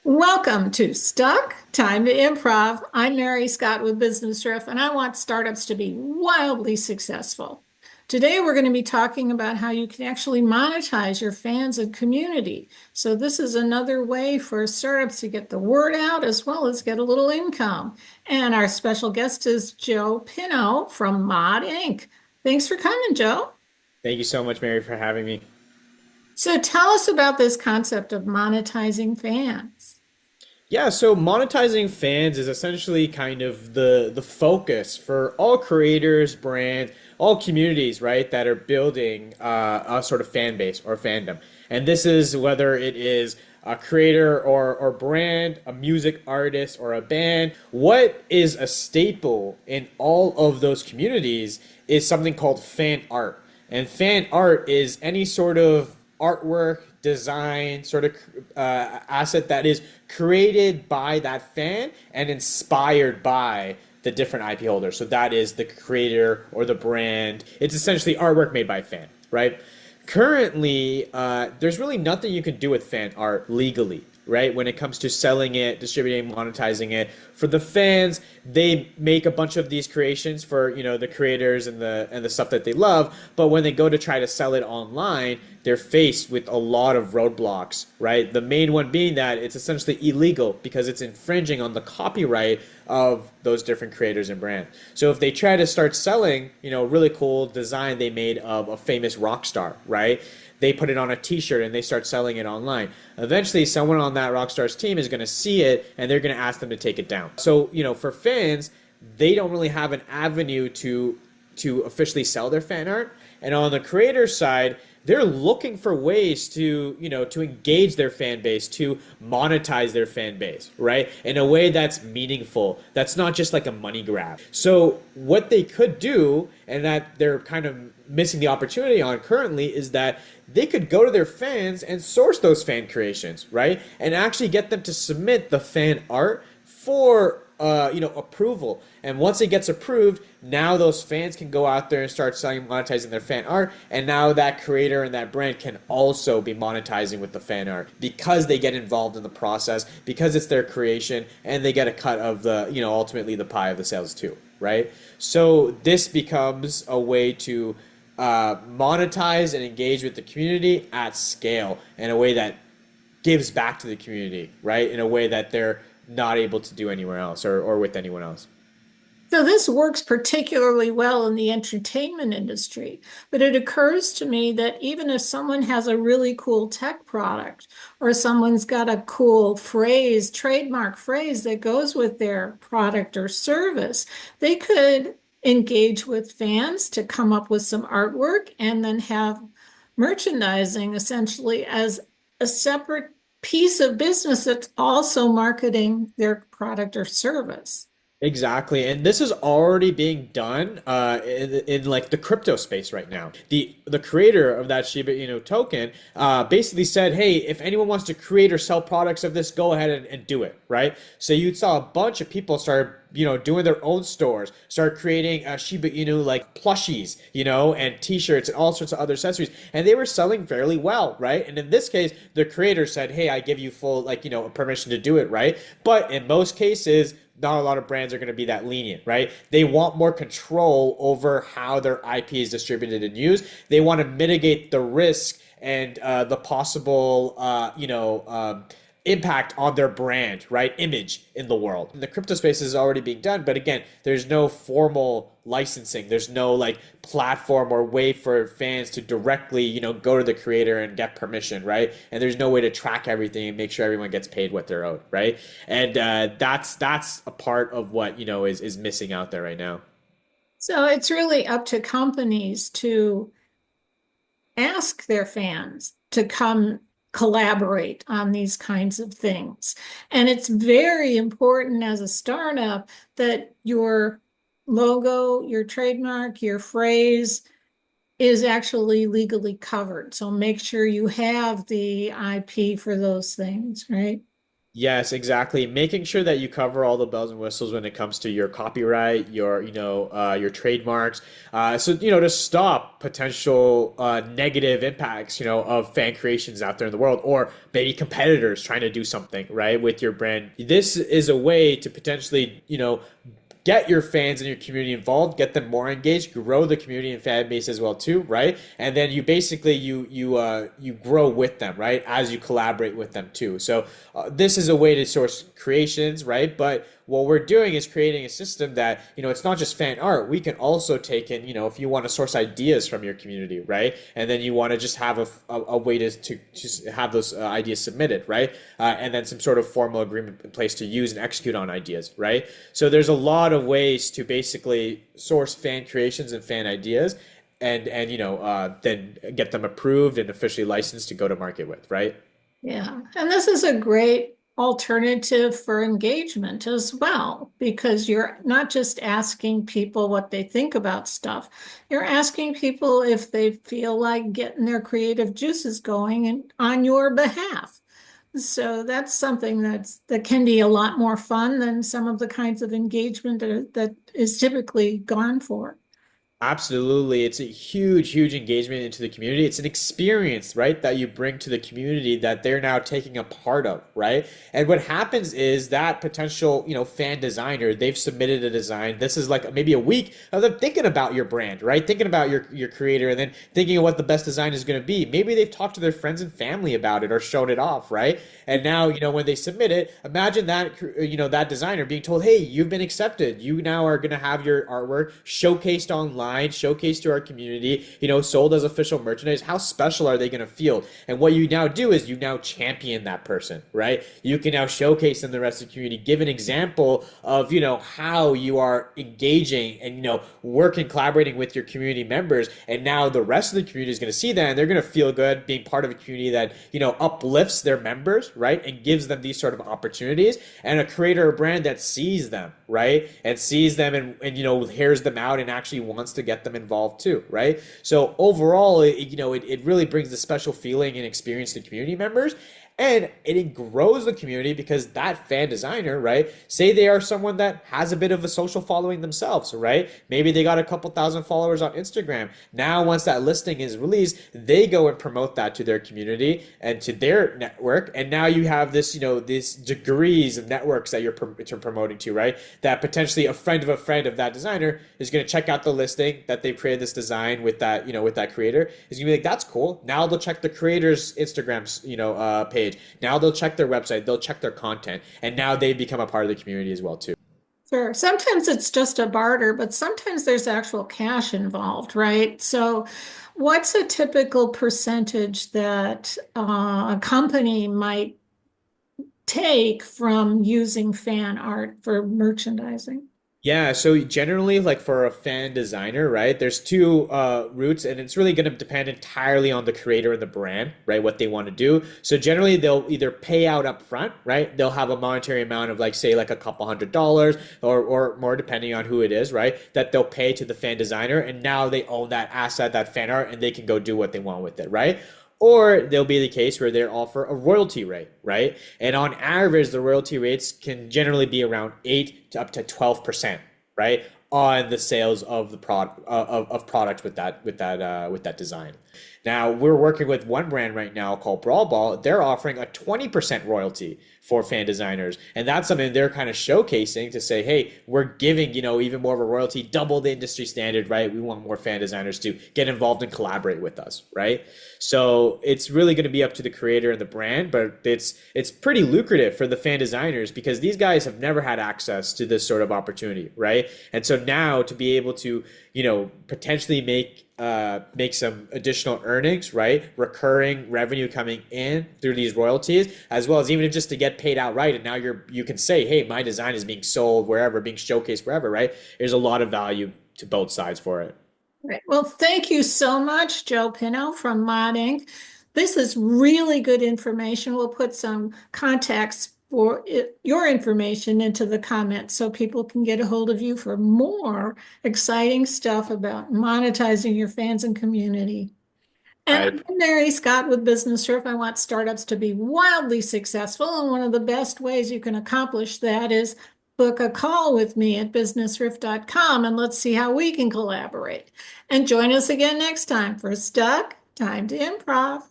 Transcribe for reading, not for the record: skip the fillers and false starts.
Welcome to Stuck, Time to Improv. I'm Mary Scott with Business Riff, and I want startups to be wildly successful. Today, we're going to be talking about how you can actually monetize your fans and community. So, this is another way for startups to get the word out as well as get a little income. And our special guest is Joe Pinho from Mod Inc. Thanks for coming, Joe. Thank you so much, Mary, for having me. So, tell us about this concept of monetizing fans. Yeah, so monetizing fans is essentially kind of the focus for all creators, brands, all communities, right, that are building a sort of fan base or fandom. And this is whether it is a creator or brand, a music artist or a band. What is a staple in all of those communities is something called fan art. And fan art is any sort of artwork, design, sort of asset that is created by that fan and inspired by the different IP holders. So that is the creator or the brand. It's essentially artwork made by a fan, right? Currently, there's really nothing you can do with fan art legally, right? When it comes to selling it, distributing, monetizing it. For the fans, they make a bunch of these creations for, the creators and the stuff that they love, but when they go to try to sell it online, they're faced with a lot of roadblocks, right? The main one being that it's essentially illegal because it's infringing on the copyright of those different creators and brands. So if they try to start selling, a really cool design they made of a famous rock star, right? They put it on a t-shirt and they start selling it online. Eventually, someone on that rock star's team is going to see it and they're going to ask them to take it down. So, for fans, they don't really have an avenue to officially sell their fan art. And on the creator side, they're looking for ways to engage their fan base, to monetize their fan base, right? In a way that's meaningful, that's not just like a money grab. So what they could do, and that they're kind of missing the opportunity on currently, is that they could go to their fans and source those fan creations, right? And actually get them to submit the fan art for approval. And once it gets approved, now those fans can go out there and start selling, monetizing their fan art. And now that creator and that brand can also be monetizing with the fan art because they get involved in the process, because it's their creation, and they get a cut of the, ultimately the pie of the sales too, right? So this becomes a way to monetize and engage with the community at scale in a way that gives back to the community, right? In a way that they're not able to do anywhere else or with anyone else. So this works particularly well in the entertainment industry, but it occurs to me that even if someone has a really cool tech product or someone's got a cool phrase, trademark phrase that goes with their product or service, they could engage with fans to come up with some artwork and then have merchandising essentially as a separate piece of business that's also marketing their product or service. Exactly, and this is already being done in like the crypto space right now. The creator of that Shiba Inu token basically said, "Hey, if anyone wants to create or sell products of this, go ahead and do it." Right? So you saw a bunch of people start doing their own stores, start creating Shiba Inu like plushies, and T-shirts and all sorts of other accessories, and they were selling fairly well, right? And in this case, the creator said, "Hey, I give you full permission to do it," right? But in most cases, not a lot of brands are going to be that lenient, right? They want more control over how their IP is distributed and used. They want to mitigate the risk and the possible, impact on their brand, right? Image in the world. And the crypto space is already being done, but again, there's no formal licensing. There's no like platform or way for fans to directly, go to the creator and get permission, right? And there's no way to track everything and make sure everyone gets paid what they're owed, right? And that's a part of what is missing out there right now. So it's really up to companies to ask their fans to come collaborate on these kinds of things. And it's very important as a startup that your logo, your trademark, your phrase is actually legally covered. So make sure you have the IP for those things, right? Yes, exactly. Making sure that you cover all the bells and whistles when it comes to your copyright, your trademarks. To stop potential negative impacts, of fan creations out there in the world, or maybe competitors trying to do something, right, with your brand. This is a way to potentially, get your fans and your community involved, get them more engaged, grow the community and fan base as well too, right? And then you basically you grow with them, right? As you collaborate with them too. So this is a way to source creations, right? But what we're doing is creating a system that, it's not just fan art. We can also take in, if you want to source ideas from your community, right? And then you want to just have a way to just have those ideas submitted, right? And then some sort of formal agreement in place to use and execute on ideas, right? So there's a lot of ways to basically source fan creations and fan ideas and then get them approved and officially licensed to go to market with, right? Yeah, and this is a great alternative for engagement as well, because you're not just asking people what they think about stuff. You're asking people if they feel like getting their creative juices going and on your behalf. So that's something that can be a lot more fun than some of the kinds of engagement that is typically gone for. Absolutely. It's a huge, huge engagement into the community. It's an experience, right, that you bring to the community that they're now taking a part of, right? And what happens is that potential, fan designer, they've submitted a design. This is like maybe a week of them thinking about your brand, right? Thinking about your creator and then thinking of what the best design is going to be. Maybe they've talked to their friends and family about it or shown it off, right? And now, when they submit it, imagine that designer being told, "Hey, you've been accepted. You now are going to have your artwork showcased online, showcased to our community, sold as official merchandise." How special are they going to feel? And what you now do is you now champion that person, right? You can now showcase in the rest of the community, give an example of, how you are engaging and, working, collaborating with your community members. And now the rest of the community is going to see that and they're going to feel good being part of a community that, uplifts their members, right? And gives them these sort of opportunities, and a creator or brand that sees them, right? And sees them and hears them out and actually wants to get them involved too, right? So overall, it really brings the special feeling and experience to community members. And it grows the community because that fan designer, right? Say they are someone that has a bit of a social following themselves, right? Maybe they got a couple thousand followers on Instagram. Now, once that listing is released, they go and promote that to their community and to their network. And now you have this, these degrees of networks that you're promoting to, right? That potentially a friend of that designer is going to check out the listing that they've created this design with that, with that creator. Is going to be like, that's cool. Now they'll check the creator's Instagram, page. Now they'll check their website, they'll check their content, and now they become a part of the community as well too. Sure. Sometimes it's just a barter, but sometimes there's actual cash involved, right? So, what's a typical percentage that a company might take from using fan art for merchandising? Yeah, so generally, like for a fan designer, right, there's two routes, and it's really going to depend entirely on the creator and the brand, right, what they want to do. So generally, they'll either pay out up front, right? They'll have a monetary amount of like, say, like a couple $100 or more, depending on who it is, right, that they'll pay to the fan designer, and now they own that asset, that fan art, and they can go do what they want with it, right? Or there'll be the case where they offer a royalty rate, right? And on average, the royalty rates can generally be around 8 to up to 12%, right? On the sales of the product of products with that design. Now we're working with one brand right now called Brawl Ball. They're offering a 20% royalty for fan designers, and that's something they're kind of showcasing to say, hey, we're giving even more of a royalty, double the industry standard, right? We want more fan designers to get involved and collaborate with us, right? So it's really going to be up to the creator and the brand, but it's pretty lucrative for the fan designers because these guys have never had access to this sort of opportunity, right? And so now to be able to potentially make some additional earnings, right? Recurring revenue coming in through these royalties, as well as even just to get paid outright. And now you can say, hey, my design is being sold wherever, being showcased wherever, right? There's a lot of value to both sides for it. Right. Well, thank you so much, Joe Pinho from Mod Inc. This is really good information. We'll put some contacts for your information into the comments so people can get a hold of you for more exciting stuff about monetizing your fans and community. And I I'm Mary Scott with Business Surf. I want startups to be wildly successful. And one of the best ways you can accomplish that is book a call with me at businessriff.com and let's see how we can collaborate. And join us again next time for Stuck, Time to Improv.